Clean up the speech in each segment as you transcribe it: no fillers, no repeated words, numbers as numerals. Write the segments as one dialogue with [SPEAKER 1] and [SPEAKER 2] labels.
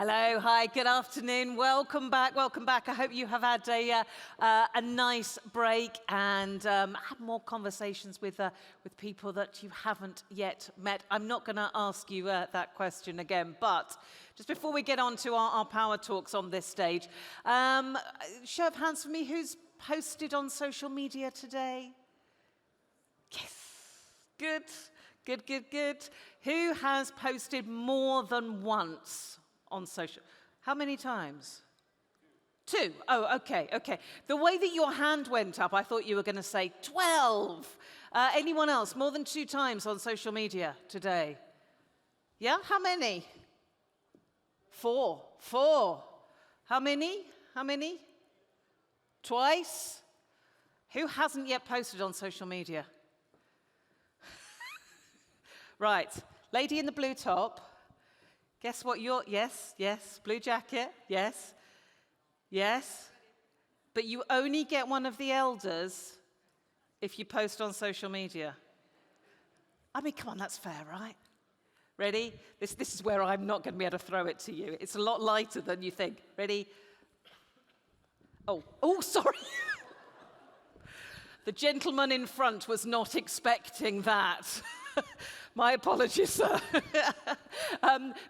[SPEAKER 1] Hello, hi, good afternoon. Welcome back, welcome back. I hope you have had a nice break and had more conversations with people that you haven't yet met. I'm not going to ask you that question again, but just before we get on to our power talks on this stage, show of hands for me, who's posted on social media today? Yes, good, good, good, good. Who has posted more than once on social? How many times? Two. Oh, okay, okay. The way that your hand went up, I thought you were going to say 12. Anyone else? More than 2 times on social media today? Yeah? How many? 4. 4. How many? How many? Twice? Who hasn't yet posted on social media? Right. Lady in the blue top. Guess what you're, yes, yes, blue jacket, yes, yes. But you only get one of the elders if you post on social media. I mean, come on, that's fair, right? Ready? This is where I'm not going to be able to throw it to you. It's a lot lighter than you think. Ready? Oh, sorry. The gentleman in front was not expecting that. My apologies, sir.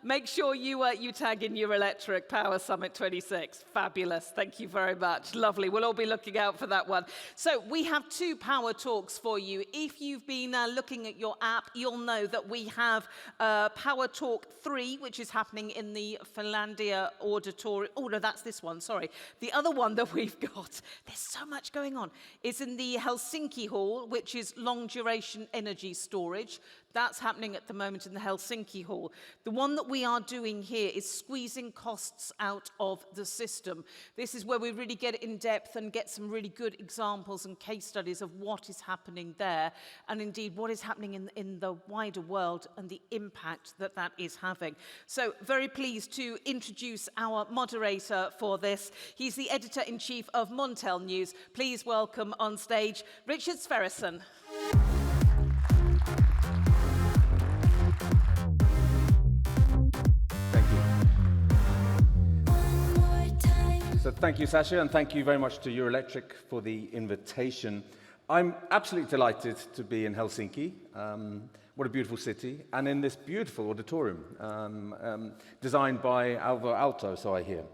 [SPEAKER 1] Make sure you tag in Eurelectric Power Summit 26. Fabulous. Thank you very much. Lovely. We'll all be looking out for that one. So we have 2 power talks for you. If you've been looking at your app, you'll know that we have Power Talk 3, which is happening in the Finlandia Auditorium. Oh, no, that's this one. Sorry. The other one that we've got, there's so much going on, is in the Helsinki Hall, which is long-duration energy storage. That's happening at the moment in the Helsinki Hall. The one that we are doing here is squeezing costs out of the system. This is where we really get in depth and get some really good examples and case studies of what is happening there, and indeed what is happening in the wider world and the impact that that is having. So very pleased to introduce our moderator for this. He's the editor-in-chief of Montel News. Please welcome on stage Richard Sverrisson.
[SPEAKER 2] So thank you, Sasha, and thank you very much to Eurelectric for the invitation. I'm absolutely delighted to be in Helsinki. What a beautiful city, and in this beautiful auditorium, designed by Alvar Aalto, so I hear.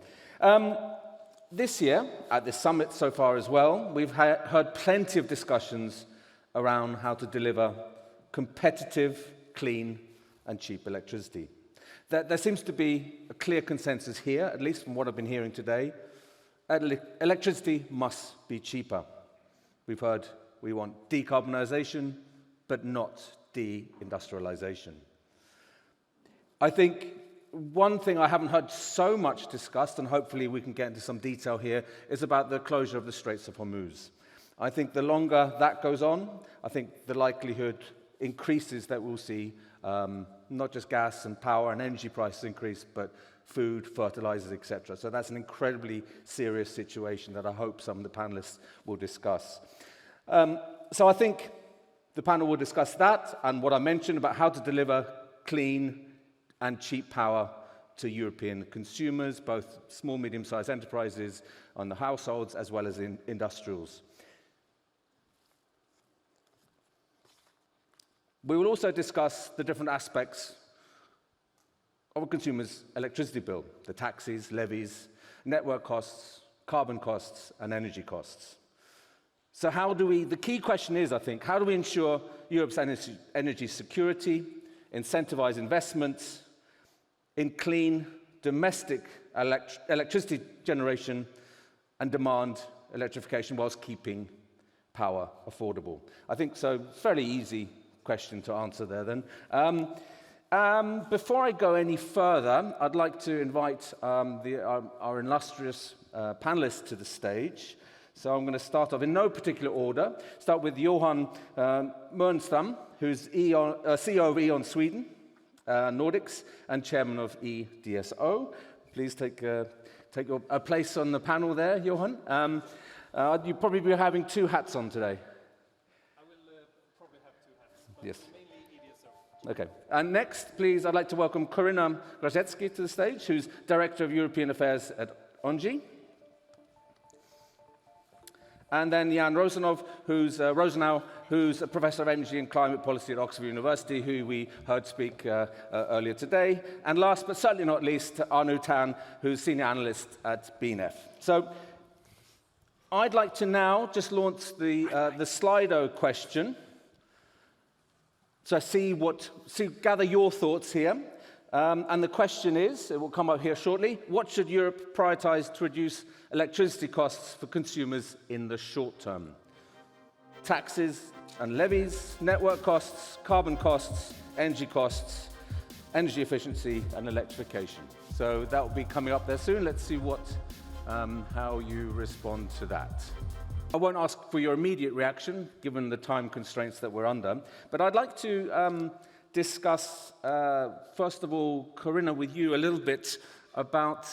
[SPEAKER 2] This year, at this summit so far as well, we've heard plenty of discussions around how to deliver competitive, clean, and cheap electricity. There seems to be a clear consensus here, at least from what I've been hearing today. Electricity must be cheaper. We've heard we want decarbonisation, but not deindustrialisation. I think one thing I haven't heard so much discussed, and hopefully we can get into some detail here, is about the closure of the Strait of Hormuz. I think the longer that goes on, I think the likelihood increases that we'll see not just gas and power and energy prices increase, but food, fertilizers, etc. So that's an incredibly serious situation that I hope some of the panelists will discuss. So I think the panel will discuss that and what I mentioned about how to deliver clean and cheap power to European consumers, both small, medium-sized enterprises and the households, as well as in industrials. We will also discuss the different aspects of a consumer's electricity bill, the taxes, levies, network costs, carbon costs, and energy costs. So the key question is, I think, how do we ensure Europe's energy security, incentivize investments in clean, domestic electricity generation and demand electrification whilst keeping power affordable? I think so, fairly easy question to answer there then. Before I go any further, I'd like to invite our illustrious panelists to the stage. So I'm going to start off in no particular order. Start with Johan Mörnstam, who's CEO of E.ON Sweden, Nordics, and chairman of EDSO. Please take your place on the panel there, Johan. You'll probably be having 2 hats on today.
[SPEAKER 3] I will probably have 2 hats, but
[SPEAKER 2] yes.
[SPEAKER 3] mainly EDSO.
[SPEAKER 2] Okay. And next, please, I'd like to welcome Korina Grajecki to the stage, who's Director of European Affairs at ONGI. And then Jan Rosenau, who's a Professor of Energy and Climate Policy at Oxford University, who we heard speak earlier today. And last but certainly not least, Arnaud Tan, who's Senior Analyst at BNF. So I'd like to now just launch the Slido question. So gather your thoughts here. And the question is, it will come up here shortly, what should Europe prioritize to reduce electricity costs for consumers in the short term? Taxes and levies, network costs, carbon costs, energy efficiency, and electrification. So that will be coming up there soon. Let's see how you respond to that. I won't ask for your immediate reaction, given the time constraints that we're under, but I'd like to discuss, first of all, Korina, with you a little bit about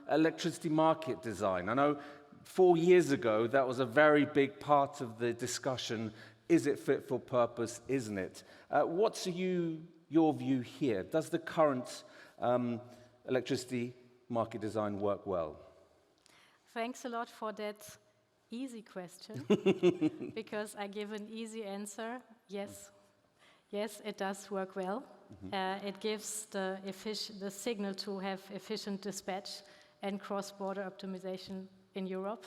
[SPEAKER 2] electricity market design. I know 4 years ago that was a very big part of the discussion. Is it fit for purpose? Isn't it? What's your view here? Does the current electricity market design work well?
[SPEAKER 3] Thanks a lot for that easy question, because I give an easy answer. Yes. Yes, it does work well. It gives the signal to have efficient dispatch and cross-border optimization in Europe.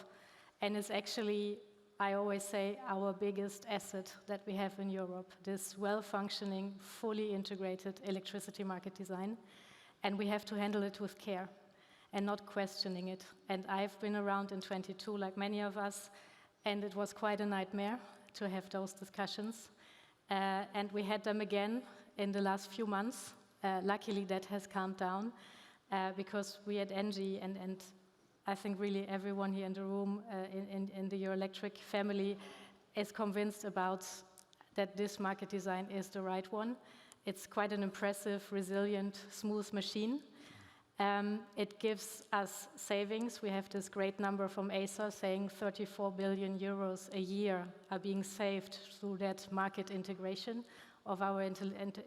[SPEAKER 3] And it's actually, I always say, our biggest asset that we have in Europe, this well-functioning, fully integrated electricity market design. And we have to handle it with care and not questioning it. And I've been around in 22, like many of us, and it was quite a nightmare to have those discussions. And we had them again in the last few months. Luckily, that has calmed down because we at ENGIE, and I think really everyone here in the room in the Eurelectric family is convinced about that this market design is the right one. It's quite an impressive, resilient, smooth machine. It gives us savings. We have this great number from ACER saying 34 billion euros a year are being saved through that market integration of our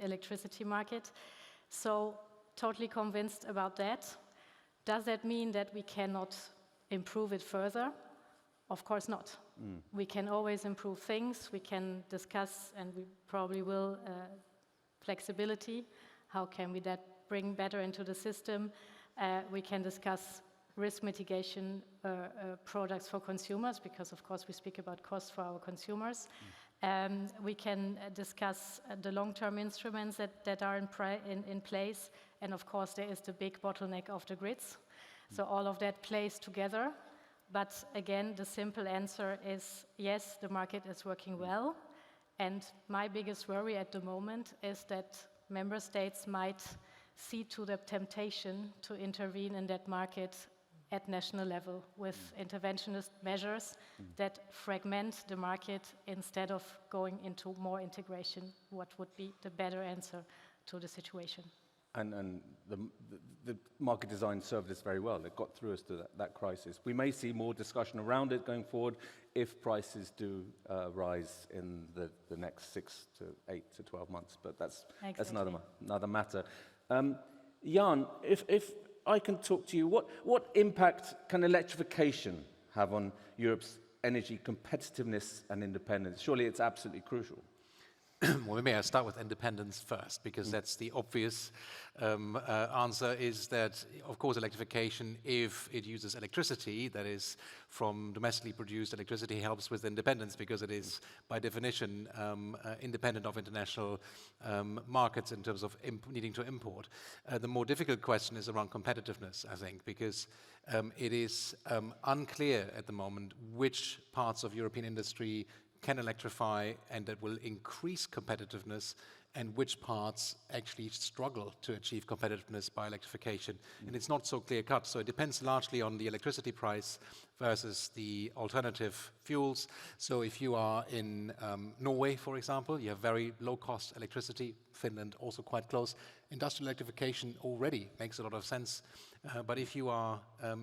[SPEAKER 3] electricity market. So totally convinced about that. Does that mean that we cannot improve it further? Of course not. We can always improve things. We can discuss, and we probably will, flexibility. How can we bring better into the system? We can discuss risk mitigation products for consumers, because of course we speak about costs for our consumers. We can discuss the long-term instruments that are in place, and of course there is the big bottleneck of the grids. So all of that plays together. But again, the simple answer is yes, the market is working well. And my biggest worry at the moment is that member states might see to the temptation to intervene in that market at national level with interventionist measures that fragment the market instead of going into more integration. What would be the better answer to the situation?
[SPEAKER 2] And the market design served us very well. It got through us to that crisis. We may see more discussion around it going forward if prices do rise in the next 6 to 8 to 12 months. But that's another matter. Jan, if I can talk to you, what impact can electrification have on Europe's energy competitiveness and independence? Surely it's absolutely crucial.
[SPEAKER 4] Well, maybe I'll start with independence first, because that's the obvious answer, is that, of course, electrification, if it uses electricity, that is from domestically produced electricity, helps with independence, because it is, by definition, independent of international markets in terms of needing to import. The more difficult question is around competitiveness, I think, because it is unclear at the moment which parts of European industry can electrify and that will increase competitiveness, and which parts actually struggle to achieve competitiveness by electrification. And it's not so clear cut, so it depends largely on the electricity price versus the alternative fuels. So if you are in Norway, for example, you have very low cost electricity. Finland also quite close. Industrial electrification already makes a lot of sense. But if you are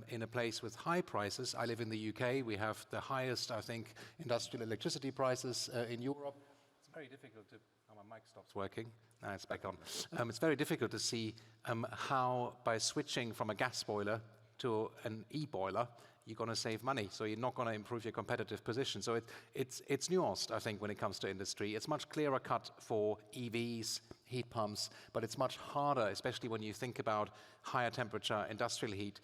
[SPEAKER 4] in a place with high prices, I live in the UK, we have the highest, I think, industrial electricity prices in Europe. It's very difficult to... Oh, my My mic stops working. Now it's back on. It's very difficult to see how, by switching from a gas boiler to an e-boiler, you're going to save money. So you're not going to improve your competitive position. So it's nuanced, I think, when it comes to industry. It's much clearer cut for EVs, heat pumps, but it's much harder, especially when you think about higher temperature industrial heat.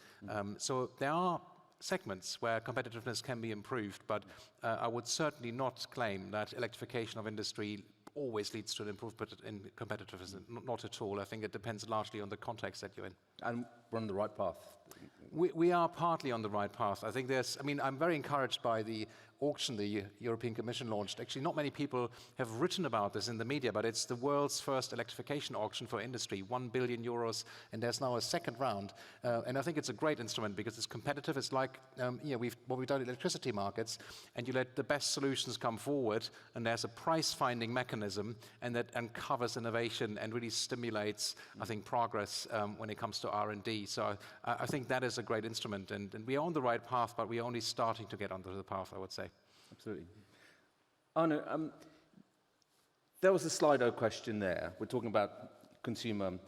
[SPEAKER 4] So there are segments where competitiveness can be improved, but I would certainly not claim that electrification of industry always leads to an improvement in competitiveness. Not at all. I think it depends largely on the context that you're in.
[SPEAKER 2] And we're on the right path.
[SPEAKER 4] We are partly on the right path. I think I'm very encouraged by the auction the European Commission launched. Actually, not many people have written about this in the media, but it's the world's first electrification auction for industry, 1 billion euros, and there's now a second round. And I think it's a great instrument because it's competitive. It's like what we've done in electricity markets, and you let the best solutions come forward, and there's a price-finding mechanism, and that uncovers innovation and really stimulates, I think, progress when it comes to R&D. So I think that is a great instrument, and we are on the right path, but we're only starting to get onto the path, I would say.
[SPEAKER 2] Absolutely. Arno, there was a Slido question there. We're talking about consumer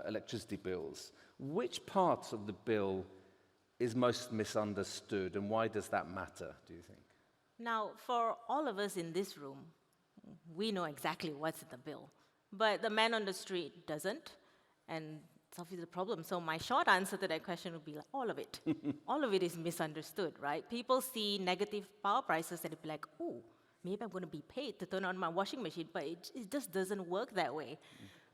[SPEAKER 2] electricity bills. Which parts of the bill is most misunderstood, and why does that matter, do you think?
[SPEAKER 5] Now, for all of us in this room, we know exactly what's in the bill, but the man on the street doesn't, and it's obviously the problem. So my short answer to that question would be like, all of it. All of it is misunderstood, right? People see negative power prices and they'd be like, oh, maybe I'm going to be paid to turn on my washing machine, but it just doesn't work that way,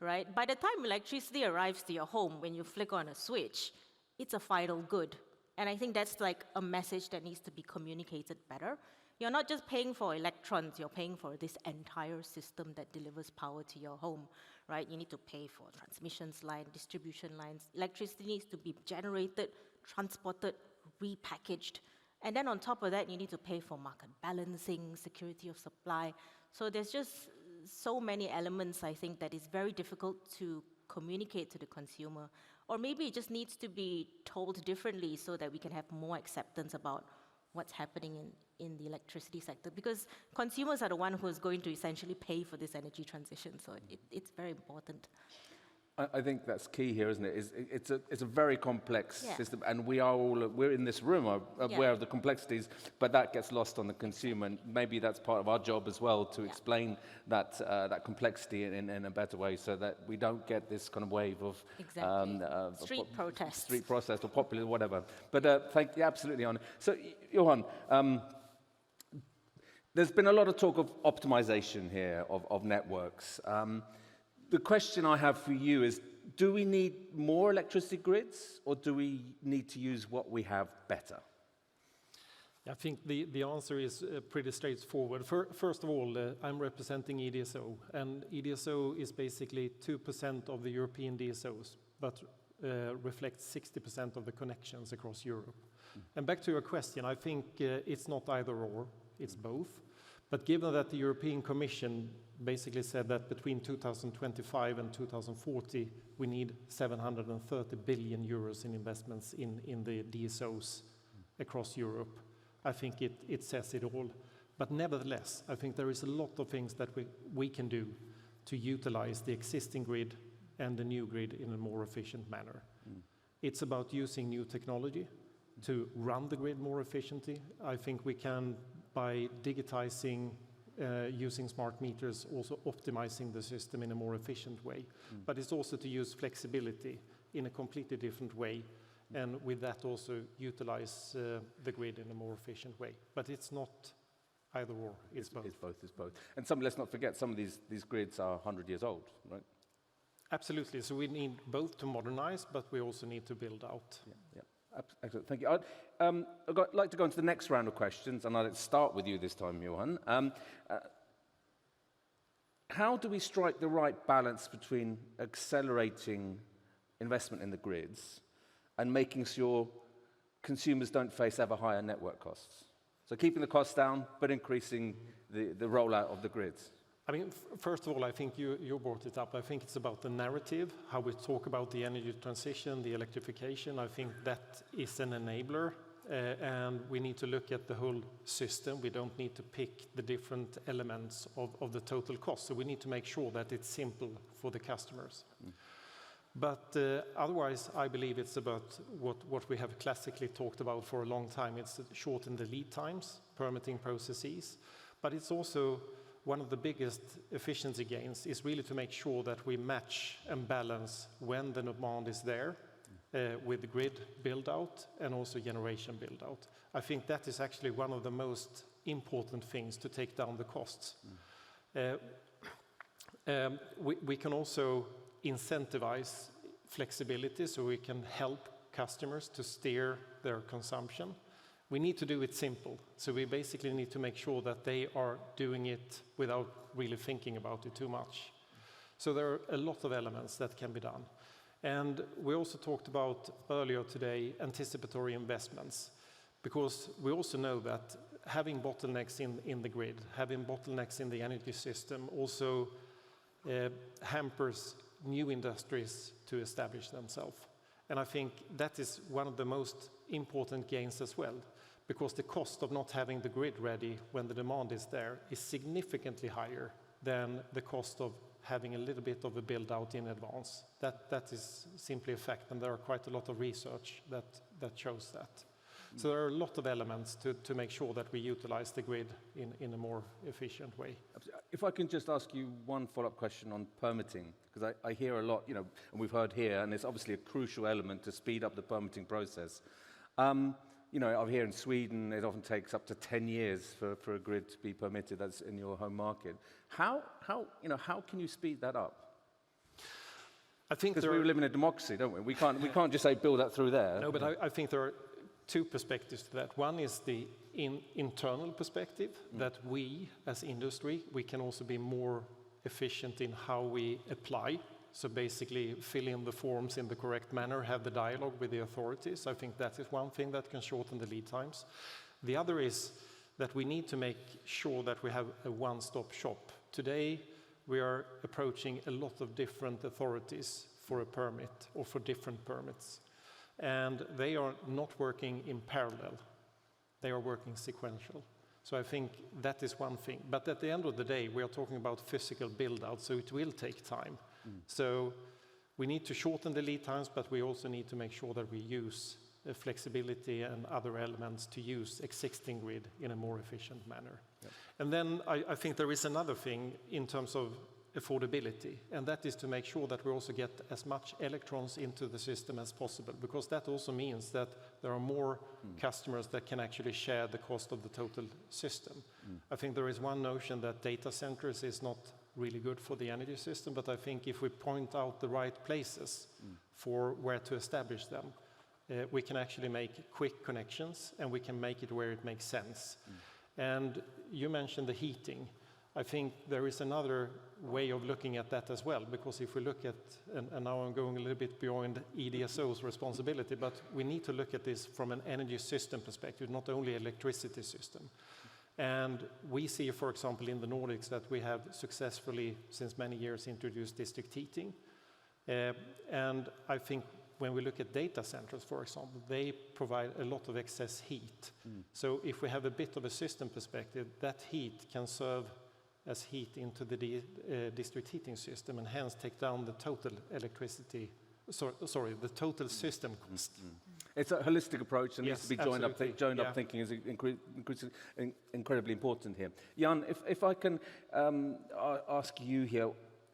[SPEAKER 5] right? By the time electricity arrives to your home, when you flick on a switch, it's a final good. And I think that's like a message that needs to be communicated better. You're not just paying for electrons, you're paying for this entire system that delivers power to your home, right? You need to pay for transmissions line, distribution lines. Electricity needs to be generated, transported, repackaged. And then on top of that, you need to pay for market balancing, security of supply. So there's just so many elements, I think, that is very difficult to communicate to the consumer. Or maybe it just needs to be told differently so that we can have more acceptance about what's happening in the electricity sector, because consumers are the one who is going to essentially pay for this energy transition. So it's very important.
[SPEAKER 2] I think that's key here, isn't it? It's a very complex system, and we're in this room are aware of the complexities, but that gets lost on the consumer, and maybe that's part of our job as well to explain that complexity in a better way, so that we don't get this kind of wave of
[SPEAKER 5] street protests,
[SPEAKER 2] or popular, whatever. But thank you, absolutely, on. So, Johan. There's been a lot of talk of optimization here of networks. The question I have for you is, do we need more electricity grids, or do we need to use what we have better?
[SPEAKER 6] I think the answer is pretty straightforward. First of all, I'm representing EDSO, and EDSO is basically 2% of the European DSOs, but reflects 60% of the connections across Europe. And back to your question, I think it's not either or, it's both. But given that the European Commission basically said that between 2025 and 2040, we need 730 billion euros in investments in the DSOs across Europe, I think it says it all. But nevertheless, I think there is a lot of things that we can do to utilize the existing grid and the new grid in a more efficient manner. It's about using new technology to run the grid more efficiently. I think we can, by digitizing, using smart meters, also optimizing the system in a more efficient way. But it's also to use flexibility in a completely different way, and with that also utilize the grid in a more efficient way. But it's not either or, it's both.
[SPEAKER 2] It's both. And let's not forget, some of these grids are 100 years old, right?
[SPEAKER 6] Absolutely. So we need both to modernize, but we also need to build out.
[SPEAKER 2] Yeah. Excellent, thank you. I'd like to go into the next round of questions, and I'll start with you this time, Johan. How do we strike the right balance between accelerating investment in the grids and making sure consumers don't face ever higher network costs? So keeping the costs down, but increasing the rollout of the grids.
[SPEAKER 6] I mean, first of all, I think you brought it up. I think it's about the narrative, how we talk about the energy transition, the electrification. I think that is an enabler and we need to look at the whole system. We don't need to pick the different elements of the total cost. So we need to make sure that it's simple for the customers. But otherwise, I believe it's about what we have classically talked about for a long time. It's shorten the lead times, permitting processes, but it's also one of the biggest efficiency gains is really to make sure that we match and balance when the demand is there with the grid build-out and also generation build-out. I think that is actually one of the most important things to take down the costs. We can also incentivize flexibility so we can help customers to steer their consumption. We need to do it simple. So we basically need to make sure that they are doing it without really thinking about it too much. So there are a lot of elements that can be done. And we also talked about earlier today anticipatory investments, because we also know that having bottlenecks in the grid, having bottlenecks in the energy system also hampers new industries to establish themselves. And I think that is one of the most important gains as well, because the cost of not having the grid ready when the demand is there is significantly higher than the cost of having a little bit of a build-out in advance. That is simply a fact, and there are quite a lot of research that shows that. So there are a lot of elements to make sure that we utilize the grid in a more efficient way.
[SPEAKER 2] If I can just ask you one follow-up question on permitting, because I hear a lot, you know, and we've heard here, and it's obviously a crucial element to speed up the permitting process. You know, over here in Sweden, it often takes up to 10 years for a grid to be permitted. That's in your home market. How can you speed that up?
[SPEAKER 6] I think
[SPEAKER 2] because we live in a democracy, don't we? We can't just say build that through there.
[SPEAKER 6] No, but I think there are two perspectives to that. One is the internal perspective, that we as industry, we can also be more efficient in how we apply. So basically fill in the forms in the correct manner, have the dialogue with the authorities. I think that is one thing that can shorten the lead times. The other is that we need to make sure that we have a one-stop shop. Today, we are approaching a lot of different authorities for a permit or for different permits. And they are not working in parallel. They are working sequential. So I think that is one thing. But at the end of the day, we are talking about physical build-out, so it will take time. So we need to shorten the lead times, but we also need to make sure that we use flexibility and other elements to use existing grid in a more efficient manner. Yep. And then I think there is another thing in terms of affordability, and that is to make sure that we also get as much electrons into the system as possible, because that also means that there are more customers that can actually share the cost of the total system. I think there is one notion that data centers is not really good for the energy system, but I think if we point out the right places for where to establish them, we can actually make quick connections, and we can make it where it makes sense. And you mentioned the heating. I think there is another way of looking at that as well, because if we look at, and now I'm going a little bit beyond EDSO's responsibility, but we need to look at this from an energy system perspective, not only electricity system. And we see, for example, in the Nordics that we have successfully, since many years, introduced district heating. And I think when we look at data centers, for example, they provide a lot of excess heat. So if we have a bit of a system perspective, that heat can serve as heat into the district heating system, and hence take down the total electricity, the total system cost.
[SPEAKER 2] It's a holistic approach and needs to be joined up thinking is incredibly important here. Jan, if I can ask you here,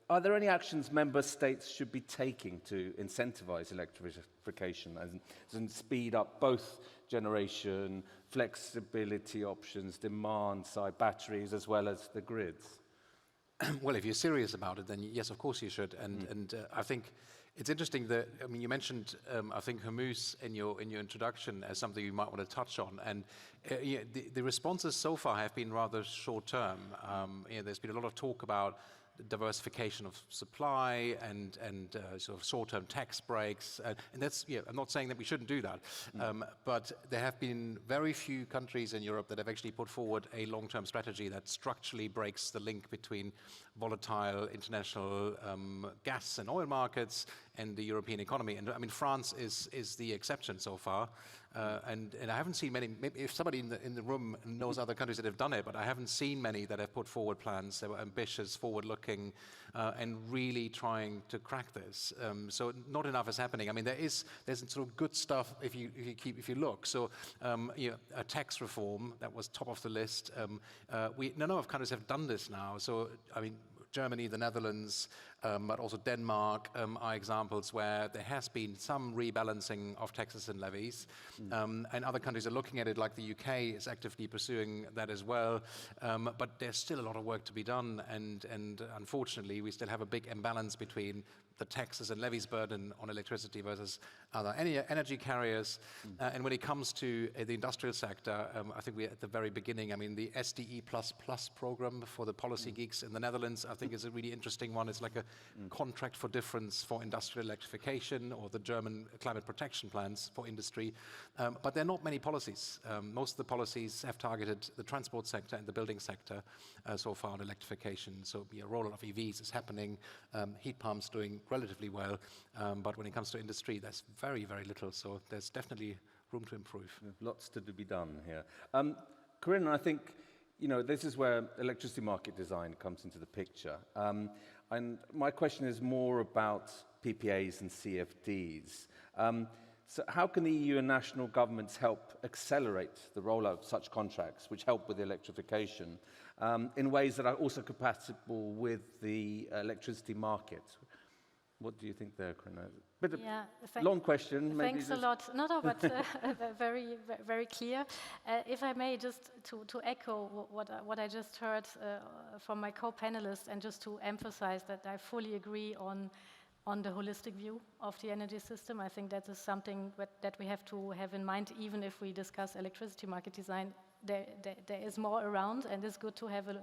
[SPEAKER 2] are there any actions member states should be taking to incentivize electrification and speed up both generation, flexibility options, demand side, batteries, as well as the grids?
[SPEAKER 4] Well, if you're serious about it, then yes, of course you should. And I think it's interesting that, I mean, you mentioned, I think, Hormuz in your introduction as something you might want to touch on. And the responses so far have been rather short-term. There's been a lot of talk about diversification of supply and sort of short-term tax breaks. And that's, I'm not saying that we shouldn't do that. But there have been very few countries in Europe that have actually put forward a long-term strategy that structurally breaks the link between volatile international gas and oil markets and the European economy. And I mean, France is the exception so far. And I haven't seen many, maybe if somebody in the room knows other countries that have done it, but I haven't seen many that have put forward plans that were ambitious, forward-looking, and really trying to crack this. So not enough is happening. I mean, there's sort of good stuff if you look. So a tax reform that was top of the list. None of countries have done this now. So I mean, Germany, the Netherlands, but also Denmark are examples where there has been some rebalancing of taxes and levies. And other countries are looking at it, like the UK is actively pursuing that as well. But there's still a lot of work to be done. And unfortunately, we still have a big imbalance between the taxes and levies burden on electricity versus other energy carriers. And when it comes to the industrial sector, I think we're at the very beginning. I mean, the SDE++ program for the policy geeks in the Netherlands, I think is a really interesting one. It's like a contract for difference for industrial electrification, or the German climate protection plans for industry. But there are not many policies. Most of the policies have targeted the transport sector and the building sector so far on electrification. So a rollout of EVs is happening, heat pumps doing relatively well, but when it comes to industry, there's very, very little. So there's definitely room to improve.
[SPEAKER 2] Lots to be done here. Corinne, I think this is where electricity market design comes into the picture. And my question is more about PPAs and CFDs. So how can the EU and national governments help accelerate the rollout of such contracts, which help with electrification, in ways that are also compatible with the electricity market? What do you think there, Corinne? Long question.
[SPEAKER 3] Thanks a lot. No, but very, very clear. If I may, just to echo what I just heard from my co-panelists, and just to emphasize that I fully agree on the holistic view of the energy system. I think that is something that we have to have in mind, even if we discuss electricity market design. There is more around, and it's good to have a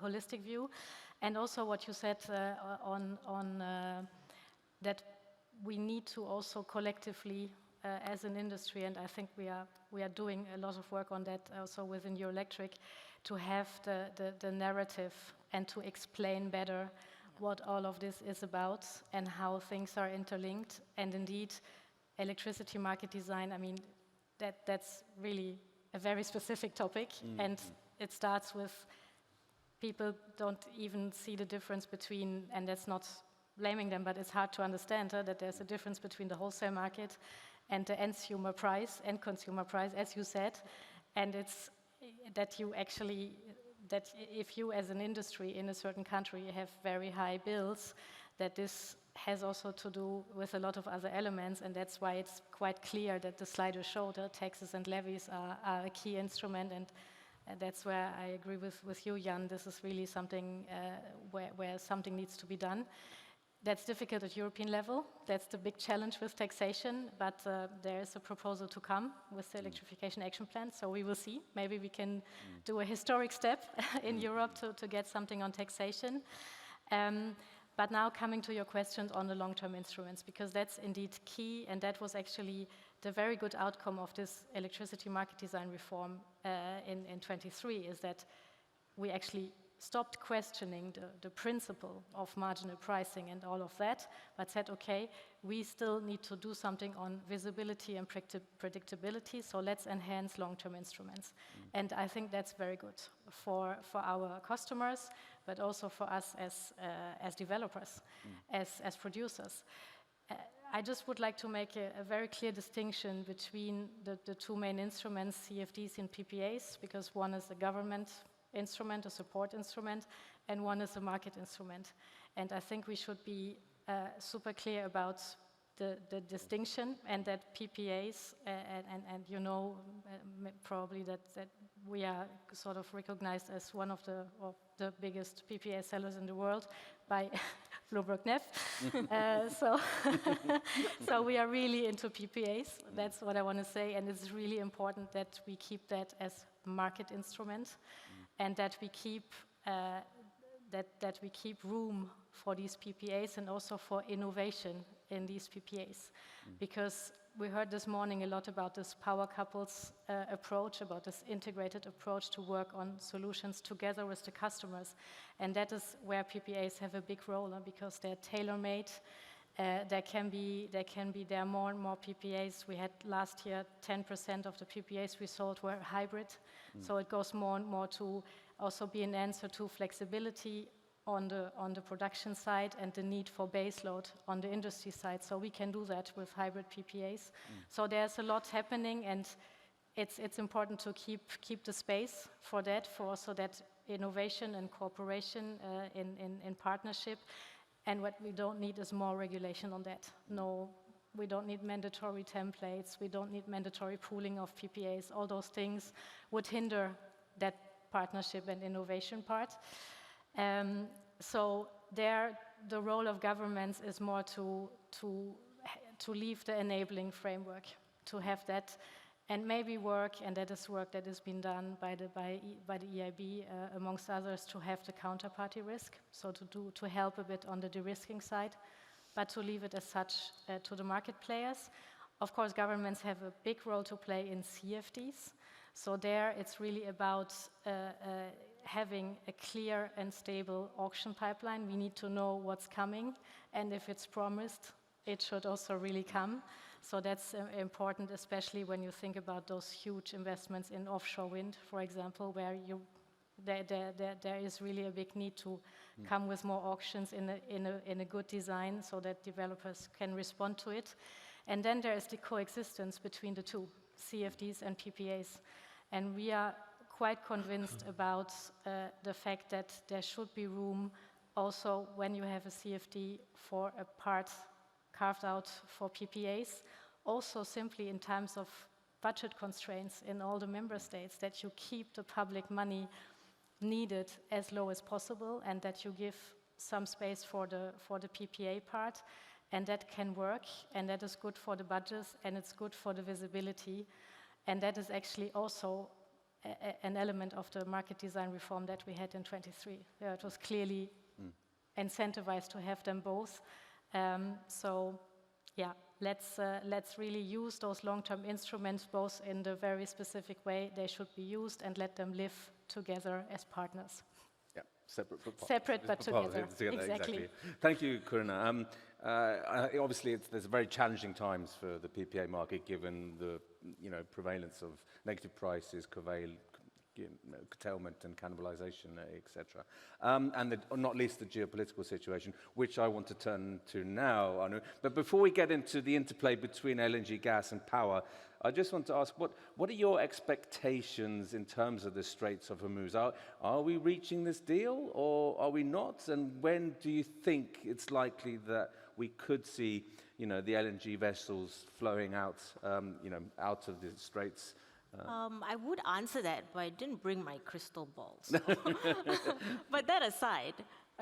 [SPEAKER 3] holistic view. And also what you said on that we need to also collectively, as an industry, and I think we are doing a lot of work on that also within Eurelectric, to have the narrative and to explain better what all of this is about and how things are interlinked. And indeed, electricity market design, I mean, that's really a very specific topic, and it starts with people don't even see the difference between, and that's not blaming them, but it's hard to understand that there's a difference between the wholesale market and the end consumer price, as you said, and it's that you actually, that if you as an industry in a certain country have very high bills, that this has also to do with a lot of other elements, and that's why it's quite clear that the slide you showed, taxes and levies are a key instrument, and that's where I agree with you, Jan. This is really something where something needs to be done. That's difficult at European level. That's the big challenge with taxation, but there is a proposal to come with the Electrification Action Plan, so we will see. Maybe we can do a historic step in Europe to get something on taxation. But now coming to your questions on the long-term instruments, because that's indeed key, and that was actually the very good outcome of this electricity market design reform in 23, is that we actually stopped questioning the principle of marginal pricing and all of that, but said, okay, we still need to do something on visibility and predictability, so let's enhance long-term instruments. And I think that's very good for our customers, but also for us as developers, as producers. I just would like to make a very clear distinction between the two main instruments, CFDs and PPAs, because one is a government instrument, a support instrument, and one is a market instrument. And I think we should be super clear about the distinction, and that PPAs, and you know probably that we are sort of recognized as one of the biggest PPA sellers in the world by Bloomberg Neff. So we are really into PPAs. That's what I want to say, and it's really important that we keep that as market instrument, and that we keep that we keep room for these PPAs and also for innovation in these PPAs, because we heard this morning a lot about this power couples approach, about this integrated approach to work on solutions together with the customers, and that is where PPAs have a big role, because they're tailor-made, There are more and more PPAs. We had last year 10% of the PPAs we sold were hybrid. So it goes more and more to also be an answer to flexibility on the production side and the need for baseload on the industry side. So we can do that with hybrid PPAs. So there's a lot happening, and it's important to keep the space for that, for also that innovation and cooperation in partnership. And what we don't need is more regulation on that. No, we don't need mandatory templates. We don't need mandatory pooling of PPAs. All those things would hinder that partnership and innovation part. So there, the role of governments is more to leave the enabling framework, to have that, and maybe work, and that is work that has been done by the EIB, amongst others, to have the counterparty risk, so to help a bit on the de-risking side, but to leave it as such to the market players. Of course, governments have a big role to play in CFDs. So there, it's really about having a clear and stable auction pipeline. We need to know what's coming, and if it's promised, it should also really come. So that's important, especially when you think about those huge investments in offshore wind, for example, where there is really a big need to come with more auctions in a good design so that developers can respond to it. And then there is the coexistence between the two, CFDs and PPAs. And we are quite convinced about the fact that there should be room also when you have a CFD for a part carved out for PPAs, also simply in terms of budget constraints in all the member states, that you keep the public money needed as low as possible, and that you give some space for the PPA part, and that can work, and that is good for the budgets, and it's good for the visibility, and that is actually also an element of the market design reform that we had in 23. It was clearly incentivized to have them both. So, yeah, let's really use those long-term instruments, both in the very specific way they should be used, and let them live together as partners.
[SPEAKER 2] Yeah, separate but
[SPEAKER 3] Separate but together.
[SPEAKER 2] Exactly. Thank you, Corinna. Obviously, there's very challenging times for the PPA market, given the prevalence of negative prices, curtailment and cannibalization, etc. And not least the geopolitical situation, which I want to turn to now, Anu. But before we get into the interplay between LNG, gas and power, I just want to ask, what are your expectations in terms of the Straits of Hormuz? Are we reaching this deal, or are we not? And when do you think it's likely that we could see, the LNG vessels flowing out, out of the Straits?
[SPEAKER 5] I would answer that, but I didn't bring my crystal ball. So. But that aside,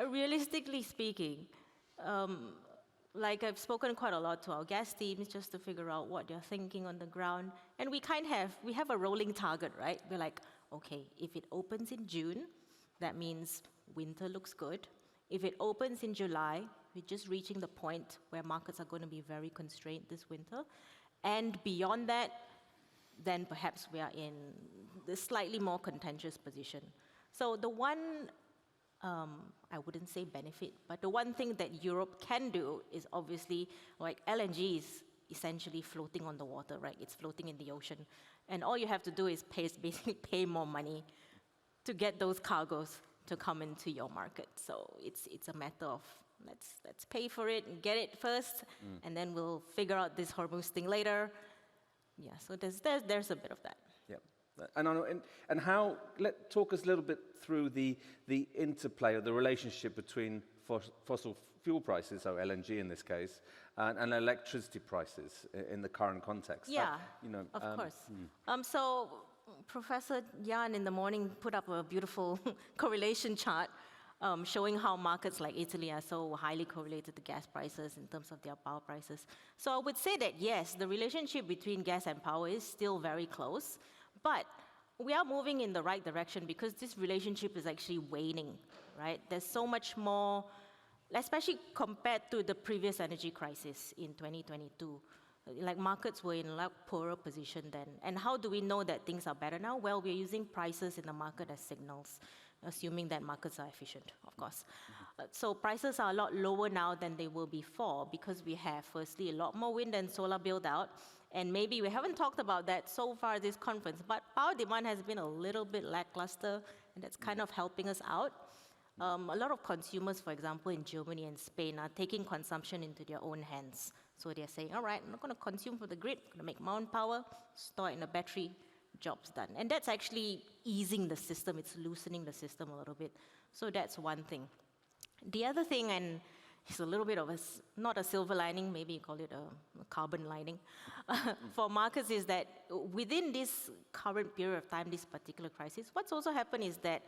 [SPEAKER 5] realistically speaking, like I've spoken quite a lot to our gas teams just to figure out what they're thinking on the ground, and we have a rolling target, right? We're like, okay, if it opens in June, that means winter looks good. If it opens in July, we're just reaching the point where markets are going to be very constrained this winter, and beyond that, then perhaps we are in the slightly more contentious position. So the one, I wouldn't say benefit, but the one thing that Europe can do is obviously, like LNG is essentially floating on the water, right? It's floating in the ocean. And all you have to do is basically pay more money to get those cargoes to come into your market. So it's a matter of let's pay for it and get it first, and then we'll figure out this Hormuz thing later. Yeah, so there's a bit of that.
[SPEAKER 2] Yeah, and how? Talk us a little bit through the interplay or the relationship between fossil fuel prices, so LNG in this case, and electricity prices in the current context.
[SPEAKER 5] Yeah, of course. So Professor Jan in the morning put up a beautiful correlation chart showing how markets like Italy are so highly correlated to gas prices in terms of their power prices. So I would say that yes, the relationship between gas and power is still very close, but we are moving in the right direction because this relationship is actually waning, right? There's so much more, especially compared to the previous energy crisis in 2022. Like markets were in a poorer position then. And how do we know that things are better now? Well, we're using prices in the market as signals. assuming that markets are efficient, of course. So prices are a lot lower now than they were before because we have, firstly, a lot more wind and solar build out. And maybe we haven't talked about that so far this conference, but power demand has been a little bit lackluster, and that's kind of helping us out. A lot of consumers, for example, in Germany and Spain, are taking consumption into their own hands. So they're saying, all right, I'm not going to consume from the grid, I'm going to make my own power, store it in a battery, job's done. And that's actually easing the system, it's loosening the system a little bit. So that's one thing. The other thing, and it's a little bit of not a silver lining, maybe you call it a carbon lining, for markets is that within this current period of time, this particular crisis, what's also happened is that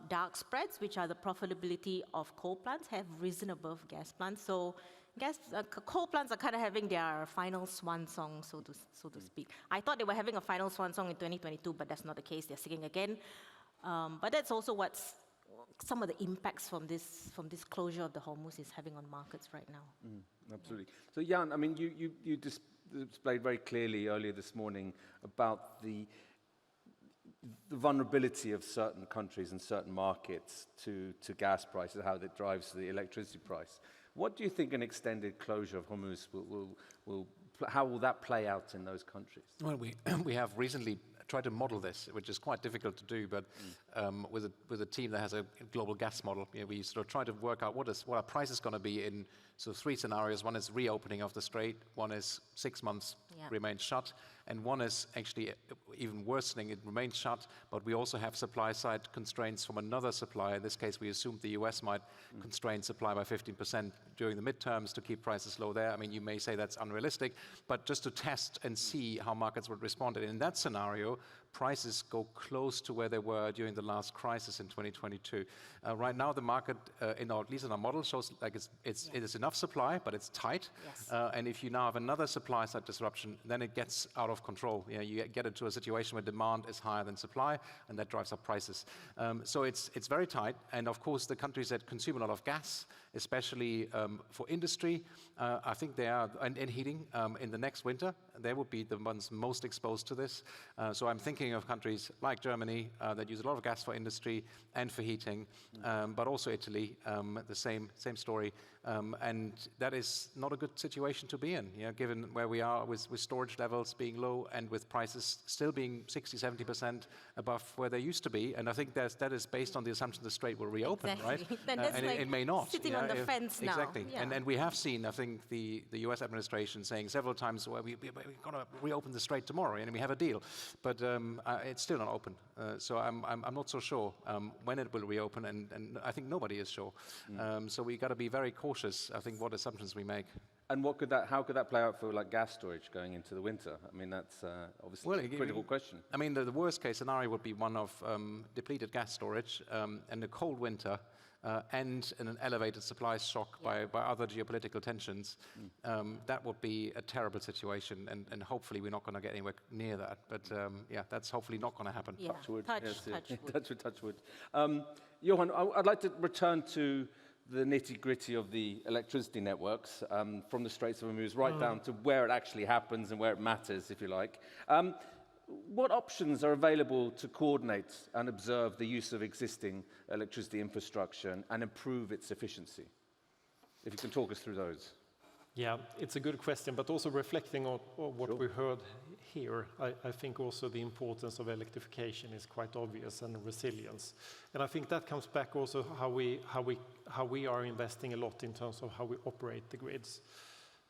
[SPEAKER 5] dark spreads, which are the profitability of coal plants, have risen above gas plants. So coal plants are kind of having their final swan song, so to speak. I thought they were having a final swan song in 2022, but that's not the case. They're singing again. But that's also what's some of the impacts from this closure of the Hormuz is having on markets right now.
[SPEAKER 2] Absolutely. So Jan, I mean, you displayed very clearly earlier this morning about the vulnerability of certain countries and certain markets to gas prices, how that drives the electricity price. What do you think an extended closure of Hormuz how will that play out in those countries?
[SPEAKER 4] Well, we have recently tried to model this, which is quite difficult to do, but with a team that has a global gas model, we sort of try to work out what our price is going to be in sort of three scenarios. One is reopening of the strait, one is 6 months remains shut, and one is actually even worsening, it remains shut, but we also have supply side constraints from another supplier. In this case, we assumed the US might constrain supply by 15% during the midterms to keep prices low there. I mean, you may say that's unrealistic, but just to test and see how markets would respond. And in that scenario, prices go close to where they were during the last crisis in 2022. Right now, the market, at least in our model, shows like it is enough supply, but it's tight.
[SPEAKER 5] Yes.
[SPEAKER 4] And if you now have another supply side disruption, then it gets out of control. You get into a situation where demand is higher than supply, and that drives up prices. So it's very tight. And of course, the countries that consume a lot of gas, especially for industry, I think they are, and heating, in the next winter, they will be the ones most exposed to this. So I'm thinking of countries like Germany that use a lot of gas for industry and for heating, but also Italy, the same story. And that is not a good situation to be in, given where we are with storage levels being low and with prices still being 60-70% above where they used to be. And I think that is based on the assumption the strait will reopen,
[SPEAKER 5] Exactly.
[SPEAKER 4] right?
[SPEAKER 5] Then that's
[SPEAKER 4] and
[SPEAKER 5] like
[SPEAKER 4] it may not.
[SPEAKER 5] sitting on the fence now.
[SPEAKER 4] Exactly.
[SPEAKER 5] Yeah.
[SPEAKER 4] And we have seen, I think, the US administration saying several times, well, we're going to reopen the strait tomorrow, and we have a deal. But it's still not open. So I'm not so sure when it will reopen, and I think nobody is sure. So we got to be very cautious, I think, what assumptions we make.
[SPEAKER 2] And how could that play out for like gas storage going into the winter? I mean, that's obviously a critical question.
[SPEAKER 4] I mean, the worst case scenario would be one of depleted gas storage and a cold winter and an elevated supply shock by other geopolitical tensions. That would be a terrible situation, and hopefully we're not going to get anywhere near that. But that's hopefully not going to happen.
[SPEAKER 5] Yeah.
[SPEAKER 2] Touch wood.
[SPEAKER 5] Touch wood.
[SPEAKER 2] Touch wood. Johan, I'd like to return to the nitty-gritty of the electricity networks, from the Straits of Hormuz right down to where it actually happens and where it matters, if you like. What options are available to coordinate and observe the use of existing electricity infrastructure and improve its efficiency? If you can talk us through those.
[SPEAKER 6] Yeah, it's a good question, but also reflecting on what we heard here, I think also the importance of electrification is quite obvious, and resilience. And I think that comes back also how we are investing a lot in terms of how we operate the grids.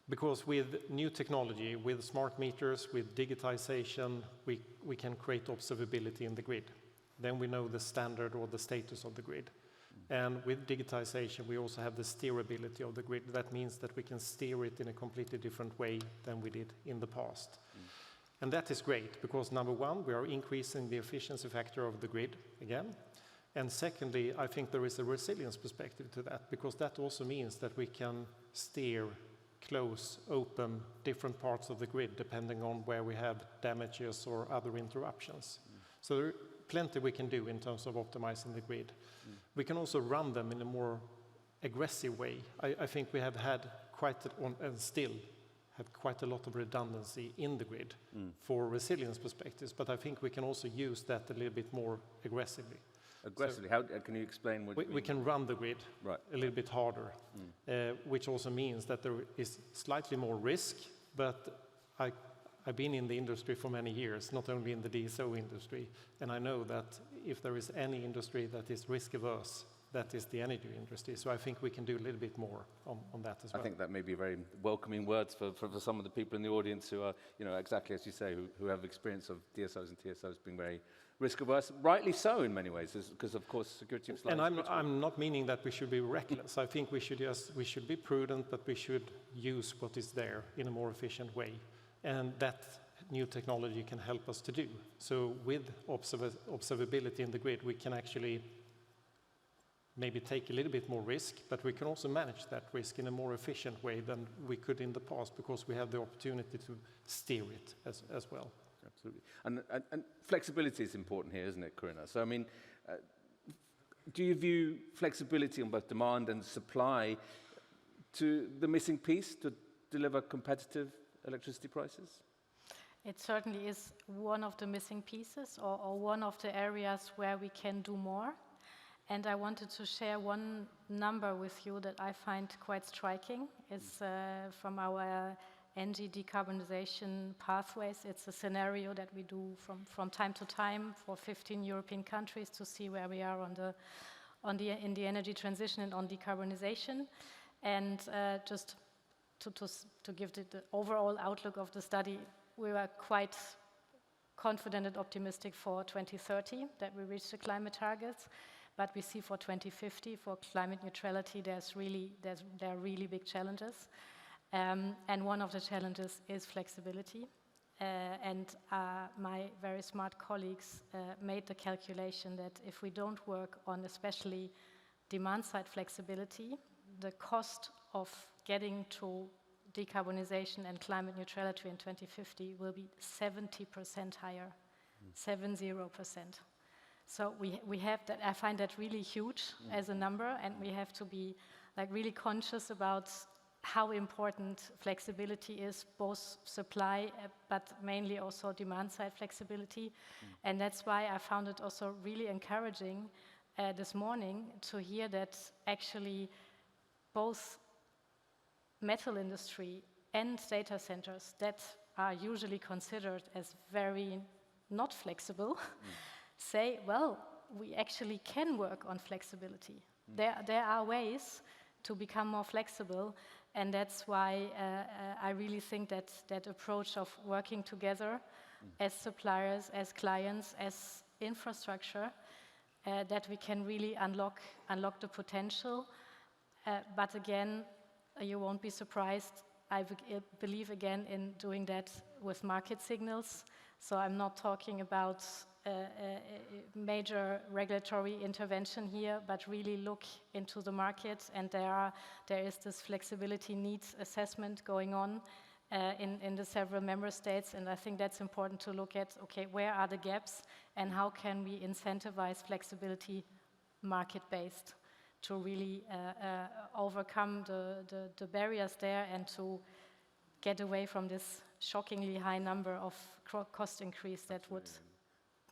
[SPEAKER 6] Because with new technology, with smart meters, with digitization, we can create observability in the grid. Then we know the standard or the status of the grid. And with digitization, we also have the steerability of the grid. That means that we can steer it in a completely different way than we did in the past. And that is great because, number one, we are increasing the efficiency factor of the grid again. And secondly, I think there is a resilience perspective to that, because that also means that we can steer, close, open different parts of the grid depending on where we have damages or other interruptions. So there are plenty we can do in terms of optimizing the grid. We can also run them in a more aggressive way. I think we have had and still have quite a lot of redundancy in the grid for resilience perspectives, but I think we can also use that a little bit more aggressively.
[SPEAKER 2] Aggressively. How can you explain what you
[SPEAKER 6] We
[SPEAKER 2] mean?
[SPEAKER 6] can run the grid
[SPEAKER 2] Right.
[SPEAKER 6] a little bit harder, which also means that there is slightly more risk, but I've been in the industry for many years, not only in the DSO industry, and I know that if there is any industry that is risk averse, that is the energy industry. So I think we can do a little bit more on that as well.
[SPEAKER 2] I think that may be very welcoming words for some of the people in the audience who are, exactly as you say, who have experience of DSOs and TSOs being very risk averse. Rightly so in many ways, because of course security of supply.
[SPEAKER 6] And I'm not meaning that we should be reckless. I think we should be prudent, but we should use what is there in a more efficient way, and that new technology can help us to do. So with observability in the grid, we can actually maybe take a little bit more risk, but we can also manage that risk in a more efficient way than we could in the past, because we have the opportunity to steer it as well.
[SPEAKER 2] Absolutely. And flexibility is important here, isn't it, Corinna? So, I mean, do you view flexibility on both demand and supply to the missing piece to deliver competitive electricity prices?
[SPEAKER 3] It certainly is one of the missing pieces, or one of the areas where we can do more. And I wanted to share one number with you that I find quite striking. It's from our ENGIE Decarbonisation pathways. It's a scenario that we do from time to time for 15 European countries to see where we are in the energy transition and on decarbonisation. And just to give the overall outlook of the study, we were quite confident and optimistic for 2030 that we reach the climate targets. But we see for 2050, for climate neutrality, there are really big challenges. And one of the challenges is flexibility. My very smart colleagues made the calculation that if we don't work on especially demand-side flexibility, the cost of getting to decarbonisation and climate neutrality in 2050 will be 70% higher, 70%. So we have that. I find that really huge as a number, and we have to be really conscious about how important flexibility is, both supply, but mainly also demand-side flexibility. And that's why I found it also really encouraging this morning to hear that actually both metal industry and data centers that are usually considered as very not flexible say, well, we actually can work on flexibility. There are ways to become more flexible, and that's why I really think that that approach of working together as suppliers, as clients, as infrastructure, that we can really unlock the potential. But again, you won't be surprised, I believe again in doing that with market signals. So I'm not talking about major regulatory intervention here, but really look into the market, and there is this flexibility needs assessment going on in the several member states, and I think that's important to look at, okay, where are the gaps and how can we incentivize flexibility market-based to really overcome the barriers there and to get away from this shockingly high number of cost increase that would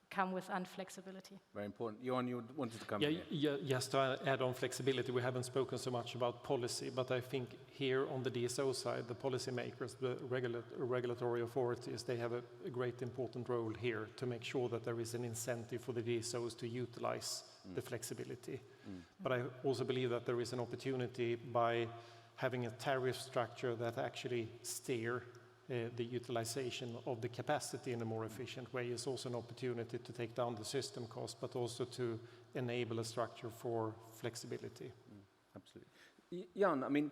[SPEAKER 3] come with unflexibility.
[SPEAKER 2] Very important. Johan, you wanted to come in here.
[SPEAKER 6] Yeah, just to add on flexibility, we haven't spoken so much about policy, but I think here on the DSO side, the policymakers, the regulatory authorities, they have a great important role here to make sure that there is an incentive for the DSOs to utilize the flexibility. But I also believe that there is an opportunity by having a tariff structure that actually steer the utilization of the capacity in a more efficient way is also an opportunity to take down the system cost, but also to enable a structure for flexibility.
[SPEAKER 2] Absolutely. Jan, I mean,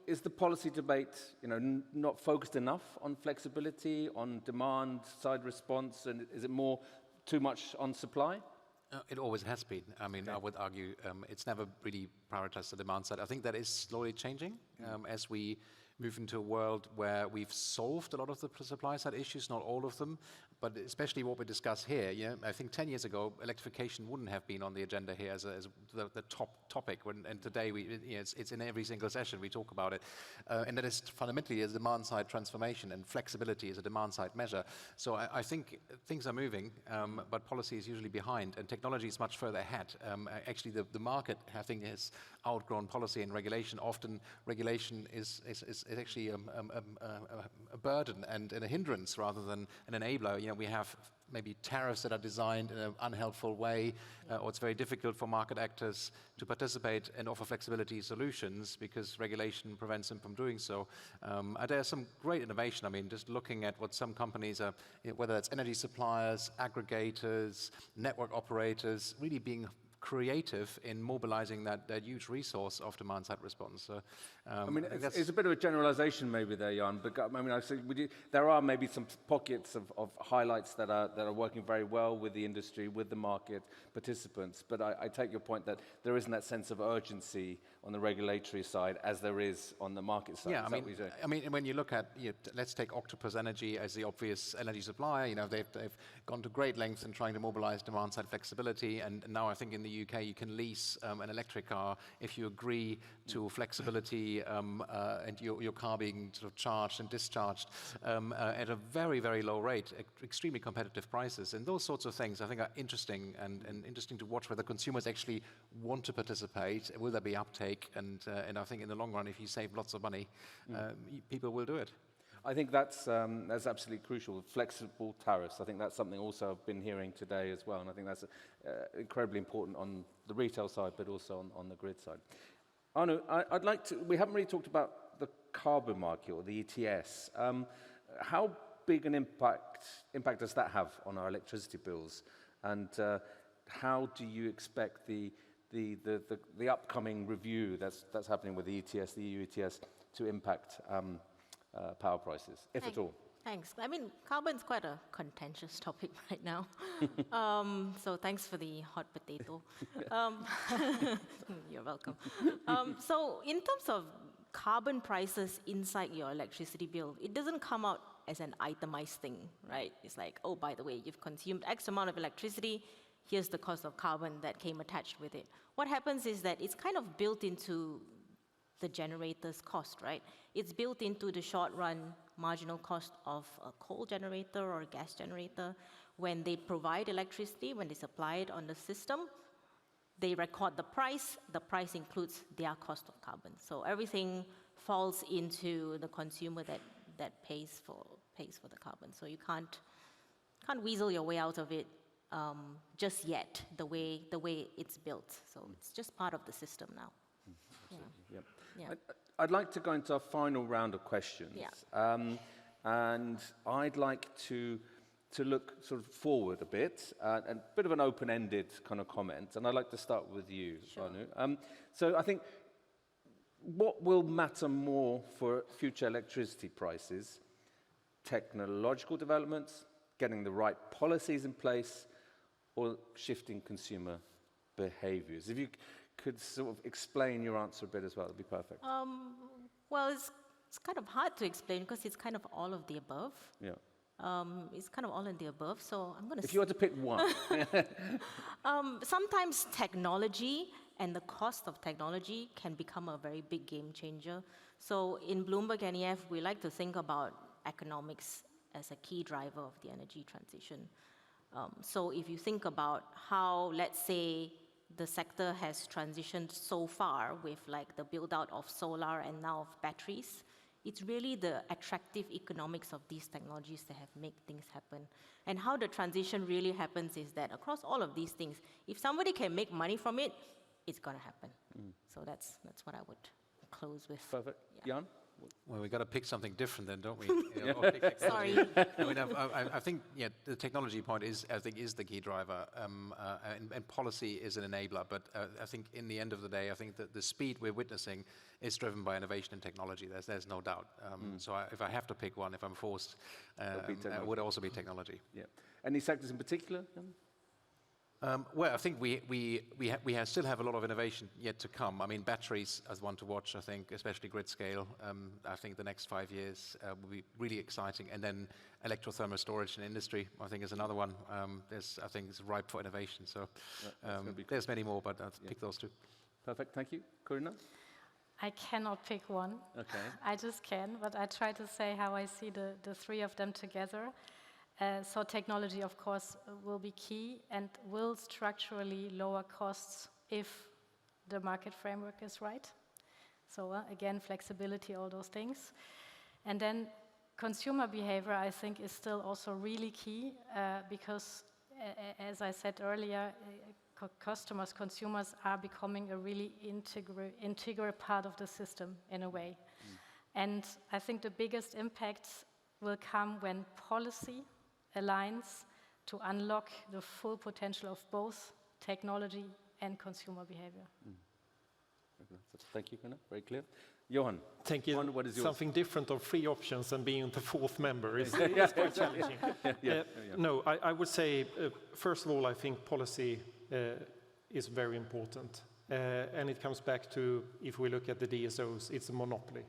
[SPEAKER 2] is the policy debate, not focused enough on flexibility, on demand side response, and is it more too much on supply?
[SPEAKER 4] It always has been. I mean, I would argue it's never really prioritized the demand side. I think that is slowly changing as we move into a world where we've solved a lot of the supply side issues, not all of them, but especially what we discuss here. I think 10 years ago, electrification wouldn't have been on the agenda here as the top topic, and today it's in every single session we talk about it. And that is fundamentally a demand-side transformation, and flexibility is a demand-side measure. So I think things are moving, but policy is usually behind, and technology is much further ahead. Actually, the market, I think, has outgrown policy and regulation. Often regulation is actually a burden and a hindrance rather than an enabler. We have maybe tariffs that are designed in an unhelpful way, or it's very difficult for market actors to participate and offer flexibility solutions because regulation prevents them from doing so. There's some great innovation. I mean, just looking at what some companies are, whether it's energy suppliers, aggregators, network operators, really being creative in mobilizing that huge resource of demand-side response. So,
[SPEAKER 2] I mean, it's a bit of a generalization maybe there, Jan, but I mean, I see there are maybe some pockets of highlights that are working very well with the industry, with the market participants, but I take your point that there isn't that sense of urgency on the regulatory side as there is on the market side.
[SPEAKER 4] Yeah, I mean, when you look at, let's take Octopus Energy as the obvious energy supplier. They've gone to great lengths in trying to mobilize demand-side flexibility, and now I think in the UK you can lease an electric car if you agree to flexibility and your car being sort of charged and discharged at a very, very low rate, extremely competitive prices. And those sorts of things I think are interesting and interesting to watch whether consumers actually want to participate. Will there be uptake? And I think in the long run, if you save lots of money, people will do it.
[SPEAKER 2] I think that's absolutely crucial. Flexible tariffs. I think that's something also I've been hearing today as well, and I think that's incredibly important on the retail side, but also on the grid side. Anu, I'd like to. We haven't really talked about the carbon market or the ETS. How big an impact does that have on our electricity bills, and how do you expect the upcoming review that's happening with the ETS, the EU ETS, to impact power prices, if at all?
[SPEAKER 5] Thanks. I mean, carbon's quite a contentious topic right now. So thanks for the hot potato. You're welcome. So in terms of carbon prices inside your electricity bill, it doesn't come out as an itemized thing, right? It's like, oh, by the way, you've consumed X amount of electricity, here's the cost of carbon that came attached with it. What happens is that it's kind of built into the generator's cost, right? It's built into the short-run marginal cost of a coal generator or a gas generator. When they provide electricity, when they supply it on the system, they record the price. The price includes their cost of carbon. So everything falls into the consumer that pays for the carbon. So you can't weasel your way out of it just yet, the way it's built. So it's just part of the system now.
[SPEAKER 2] Yep.
[SPEAKER 5] Yeah.
[SPEAKER 2] I'd like to go into our final round of questions.
[SPEAKER 5] Yeah.
[SPEAKER 2] And I'd like to look sort of forward a bit, and a bit of an open-ended kind of comment. And I'd like to start with you,
[SPEAKER 5] Sure.
[SPEAKER 2] Anu. So I think what will matter more for future electricity prices? Technological developments, getting the right policies in place, or shifting consumer behaviors? If you could sort of explain your answer a bit as well, that'd be perfect.
[SPEAKER 5] Well, it's kind of hard to explain because it's kind of all of the above.
[SPEAKER 2] Yeah.
[SPEAKER 5] It's kind of all of the above. So I'm going to.
[SPEAKER 2] If you had to pick one.
[SPEAKER 5] Sometimes technology and the cost of technology can become a very big game changer. So in Bloomberg NEF, we like to think about economics as a key driver of the energy transition. So if you think about how, let's say, the sector has transitioned so far with like the build out of solar and now of batteries, it's really the attractive economics of these technologies that have made things happen. And how the transition really happens is that across all of these things, if somebody can make money from it, it's going to happen. So that's what I would close with.
[SPEAKER 2] Perfect.
[SPEAKER 5] Yeah.
[SPEAKER 2] Jan?
[SPEAKER 4] Well, we've got to pick something different then, don't we?
[SPEAKER 5] Sorry.
[SPEAKER 4] I mean, I think the technology point is the key driver, and policy is an enabler. But I think in the end of the day, I think that the speed we're witnessing is driven by innovation and technology. There's no doubt. So if I have to pick one, if I'm forced, it would also be technology.
[SPEAKER 2] Yeah. Any sectors in particular?
[SPEAKER 4] Well, I think still have a lot of innovation yet to come. I mean, batteries as one to watch, I think, especially grid scale. I think the next 5 years will be really exciting. And then electrothermal storage in industry, I think, is another one. I think it's ripe for innovation. So there's many more, but I'll pick those two.
[SPEAKER 2] Perfect, thank you. Corinna?
[SPEAKER 3] I cannot pick one.
[SPEAKER 2] Okay.
[SPEAKER 3] I just can, but I try to say how I see the three of them together. So technology, of course, will be key and will structurally lower costs if the market framework is right. So again, flexibility, all those things. And then consumer behavior, I think, is still also really key because, as I said earlier, consumers are becoming a really integral part of the system in a way. And I think the biggest impact will come when policy aligns to unlock the full potential of both technology and consumer behavior.
[SPEAKER 2] Thank you, Corinna. Very clear. Johan,
[SPEAKER 6] Thank you.
[SPEAKER 2] what is yours?
[SPEAKER 6] Something different of 3 options and being the 4th member is quite challenging. No, I would say, first of all, I think policy is very important. And it comes back to, if we look at the DSOs, it's a monopoly.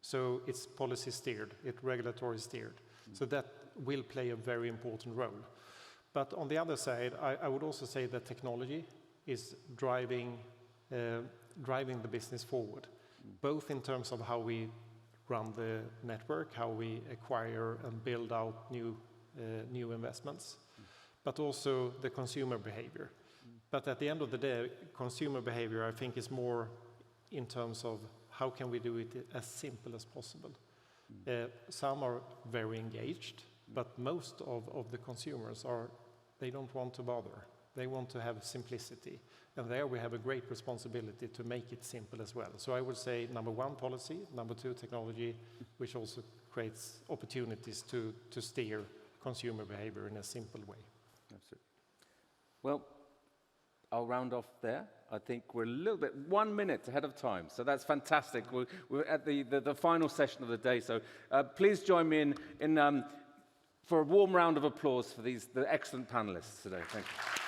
[SPEAKER 6] So it's policy steered, it's regulatory steered. So that will play a very important role. But on the other side, I would also say that technology is driving the business forward, both in terms of how we run the network, how we acquire and build out new investments, but also the consumer behavior. But at the end of the day, consumer behavior, I think, is more in terms of how can we do it as simple as possible. Some are very engaged, but most of the consumers they don't want to bother. They want to have simplicity. And there we have a great responsibility to make it simple as well. So I would say, number 1, policy, number 2, technology, which also creates opportunities to steer consumer behavior in a simple way.
[SPEAKER 2] Absolutely. Well, I'll round off there. I think we're a little bit 1 minute ahead of time, so that's fantastic. We're at the final session of the day, so please join me in for a warm round of applause for the excellent panelists today. Thank you.